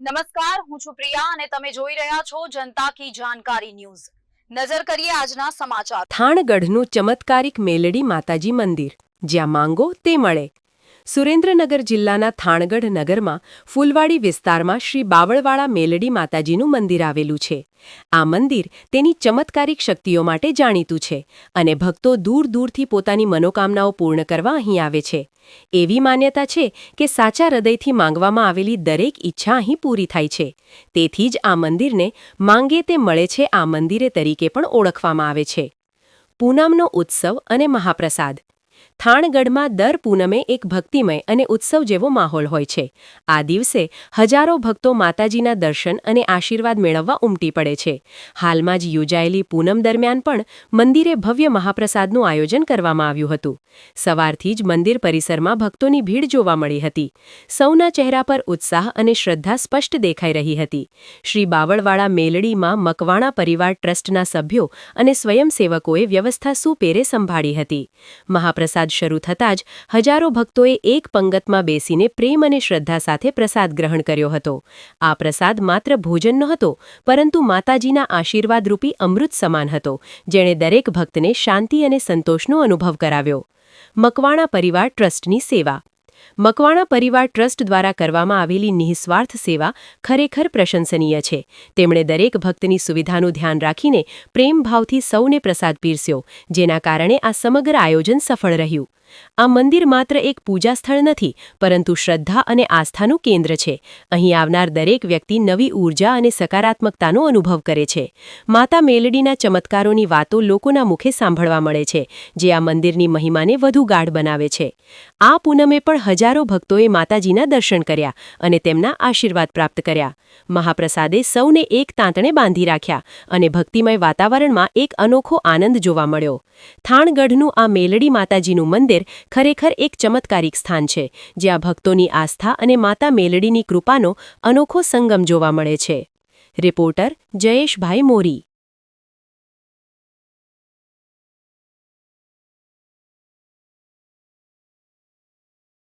નમસ્કાર, હું છું પ્રિયા અને તમે જોઈ રહ્યા છો જનતા કી જાણકારી ન્યૂઝ। નજર કરીએ આજના સમાચાર। થાણગઢનું ચમત્કારિક મેલડી માતાજી મંદિર, જ્યાં માંગો તે મળે। સુરેન્દ્રનગર જિલ્લાના થાણગઢ નગરમાં ફૂલવાડી વિસ્તારમાં શ્રી બાવળવાળા મેલડી માતાજીનું મંદિર આવેલું છે। આ મંદિર તેની ચમત્કારિક શક્તિઓ માટે જાણીતું છે અને ભક્તો દૂર દૂરથી પોતાની મનોકામનાઓ પૂર્ણ કરવા અહીં આવે છે। એવી માન્યતા છે કે સાચા હૃદયથી માંગવામાં આવેલી દરેક ઈચ્છા અહીં પૂરી થાય છે। તેથી જ આ મંદિરને માંગે તે મળે છે આ મંદિરે તરીકે પણ ઓળખવામાં આવે છે। પૂનમનો ઉત્સવ અને મહાપ્રસાદ। થાણગઢમાં દર પૂનમે એક ભક્તિમય અને ઉત્સવ જેવો માહોલ હોય છે। આ દિવસે હજારો ભક્તો માતાજીના દર્શન અને આશીર્વાદ મેળવવા ઉમટી પડે છે। હાલમાં જ યોજાયેલી પૂનમ દરમિયાન પણ મંદિરે ભવ્ય મહાપ્રસાદનું આયોજન કરવામાં આવ્યું હતું। સવારથી જ મંદિર પરિસરમાં ભક્તોની ભીડ જોવા મળી હતી। સૌના ચહેરા પર ઉત્સાહ અને શ્રદ્ધા સ્પષ્ટ દેખાઈ રહી હતી। શ્રી બાવળવાળા મેલડીમાં મકવાણા પરિવાર ટ્રસ્ટના સભ્યો અને સ્વયંસેવકોએ વ્યવસ્થા સુપેરે સંભાળી હતી। મહાપ્રસાદ શરૂ થતાં જ હજારો ભક્તોએ એક પંગતમાં બેસીને પ્રેમ અને શ્રદ્ધા સાથે પ્રસાદ ગ્રહણ કર્યો હતો। આ પ્રસાદ માત્ર ભોજન નહોતો, પરંતુ માતાજીના આશીર્વાદરૂપી અમૃત સમાન હતો, જેણે દરેક ભક્તને શાંતિ અને સંતોષનો અનુભવ કરાવ્યો। મકવાણા પરિવાર ટ્રસ્ટની સેવા। મકવાણા પરિવાર ટ્રસ્ટ દ્વારા કરવામાં આવેલી નિઃસ્વાર્થ સેવા ખરેખર પ્રશંસનીય છે। તેમણે દરેક ભક્તની સુવિધાનું ધ્યાન રાખીને પ્રેમભાવથી સૌને પ્રસાદ પીરસ્યો, જેના કારણે આ સમગ્ર આયોજન સફળ રહ્યું। આ મંદિર માત્ર એક પૂજા સ્થળ નથી, પરંતુ શ્રદ્ધા અને આસ્થાનું કેન્દ્ર છે। અહીં આવનાર દરેક વ્યક્તિ નવી ઊર્જા અને સકારાત્મકતાનો અનુભવ કરે છે। માતા મેલડીના ચમત્કારોની વાતો લોકોના મુખે સાંભળવા મળે છે, જે આ મંદિરની મહિમાને વધુ ગાઢ બનાવે છે। આ પૂનમે પણ હજારો ભક્તોએ માતાજીના દર્શન કર્યા અને તેમના આશીર્વાદ પ્રાપ્ત કર્યા। મહાપ્રસાદે સૌને એક તાંતણે બાંધી રાખ્યા અને ભક્તિમય વાતાવરણમાં એક અનોખો આનંદ જોવા મળ્યો। થાણગઢનું આ મેલડી માતાજીનું મંદિર ખરેખર એક ચમત્કારિક સ્થાન છે, જ્યાં ભક્તોની આસ્થા અને માતા મેલડીની કૃપાનો અનોખો સંગમ જોવા મળે છે। રિપોર્ટર જયેશભાઈ મોરી।